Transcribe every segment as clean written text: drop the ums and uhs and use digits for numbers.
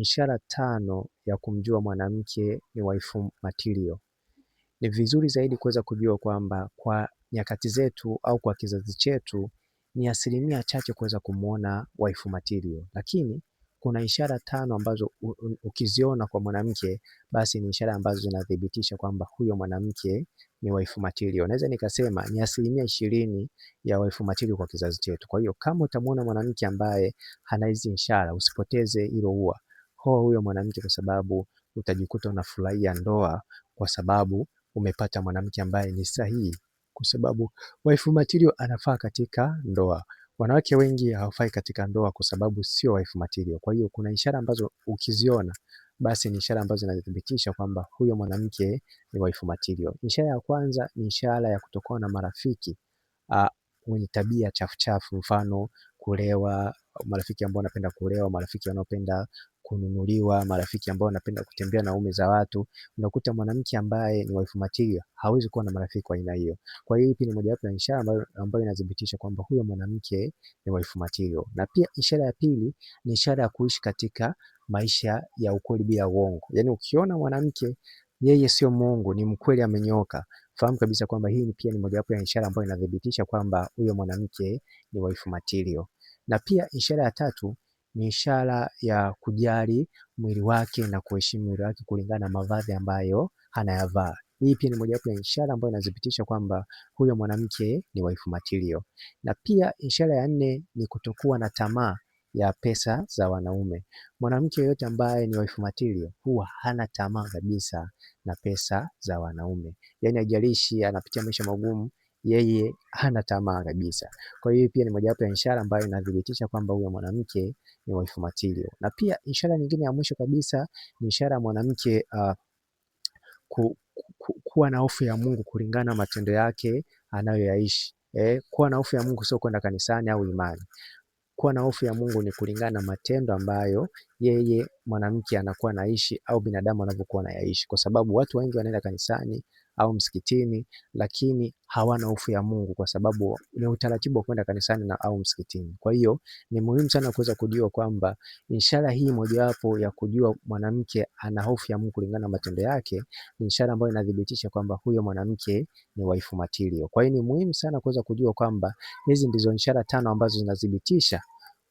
ishara 5 ya kumjua mwanamke ni waifu material. Ni vizuri zaidi kuweza kujua kwamba kwa nyakati zetu au kwa kizazi chetu ni asilimia chache kuweza kumuona waifu material, lakini kuna ishara 5 ambazo ukiziona kwa mwanamke basi ni ishara ambazo zinathibitisha kwamba huyo mwanamke ni waifu material. Naweza nikasema ni asilimia 20 ya waifu material kwa kizazi chetu. Kwa hiyo kama utamuona mwanamke ambaye hana hizi ishara, usipoteze hilo ua. Hoa huyo mwanamke, kwa sababu utajikuta unafurahia ndoa kwa sababu umepata mwanamke ambaye ni sahihi, kwa sababu waifu material anafaa katika ndoa. Wanawake wengi hawafai katika ndoa kwa sababu sio waifu material. Kwa hiyo kuna ishara ambazo ukiziona basi ni ishara ambazo zinathibitisha kwamba huyo mwanamke ni waifu material. Ishara ya kwanza ni ishara ya kutokuwa na marafiki wenye tabia chafu chafu, mfano kulewa, marafiki ambao wanapenda kulewa, marafiki wanaopenda kununuliwa, marafiki ambao wanapenda kutembea na ume za watu. Unakuta mwanamke ambaye ni waifu material hawezi kuwa na marafiki wa aina hiyo. Kwa hiyo hii ni mojawapo ya ishara ambayo inathibitisha kwamba huyo mwanamke ni waifu material. Na pia ishara ya pili ni ishara ya kuishi katika maisha ya ukweli bila uongo. Yaani ukiona mwanamke yeye sio muongo, ni mkweli, amenyooka, fahamu kabisa kwamba hii pia ni mojawapo ya ishara ambayo inathibitisha kwamba huyo mwanamke ni waifu material. Na pia ishara ya tatu ni ishara ya kujali mwili wake na kuheshimu mwili wake kulingana na mavazi ambayo anayavaa. Hii pia ni mojawapo ya ishara ambayo inathibitisha kwamba huyo mwanamke ni waifu material. Na pia ishara ya 4 ni kutokuwa na tamaa ya pesa za wanaume. Mwanamke yote ambaye ni waifu material huwa hana tamaa kabisa na pesa za wanaume. Yaani haijalishi anapitia maisha magumu, yeye hana tamaa kabisa. Kwa hiyo pia ni mojawapo ya ishara ambayo inathibitisha kwamba huyo mwanamke ni waifu material. Na pia ishara nyingine ya mwisho kabisa ni ishara ya mwanamke kuwa na hofu ya Mungu kulingana na matendo yake anayoyaishi. Kuwa na hofu ya Mungu sio kwenda kanisani au imani. Kuwa na hofu ya Mungu ni kulingana na matendo ambayo yeye mwanamke anakuwa anaishi au binadamu anavyokuwa anayaishi, kwa sababu watu wengi wanaenda kanisani au msikitini lakini hawana hofu ya Mungu, kwa sababu ni utaratibu wa kwenda kanisani na au msikitini. Kwa hiyo ni muhimu sana kuweza kujua kwamba ishara hii mojawapo ya kujua mwanamke ana hofu ya Mungu kulingana na matendo yake ni ishara ambayo inathibitisha kwamba huyo mwanamke ni waifu material. Kwa hiyo ni muhimu sana kuweza kujua kwamba hizi ndizo ishara 5 ambazo zinathibitisha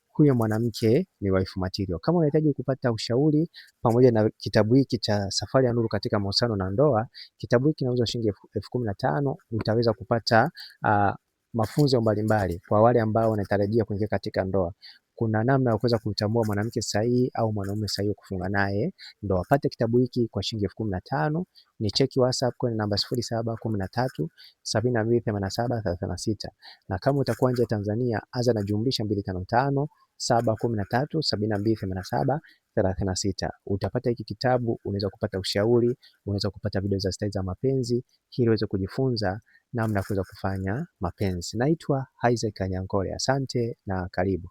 huyo mwanamke ni waifu material. Kama unahitaji kupata ushauri pamoja na kitabu hiki cha Safari ya Nuru katika Mahusiano na Ndoa, kitabu hiki kinauzwa shilingi 15,000. Utaweza kupata mafunzo mbalimbali kwa wale ambao wanatarajia kuingia katika ndoa. Kuna namna ya kuweza kutambua mwanamke sahihi au mwanaume sahihi kufunga naye ndoa. Pata kitabu hiki kwa shilingi 15,000. Ni cheki WhatsApp kwa namba 0713 7287 36. Na kama utakuwa nje ya Tanzania, anza na jumlisha 255 713 7287 36. Utapata hiki kitabu, unaweza kupata ushauri, unaweza kupata video za style za mapenzi ili uweze kujifunza namna ya kuweza kufanya mapenzi. Naitwa Isaac Kanyankole. Asante na karibu.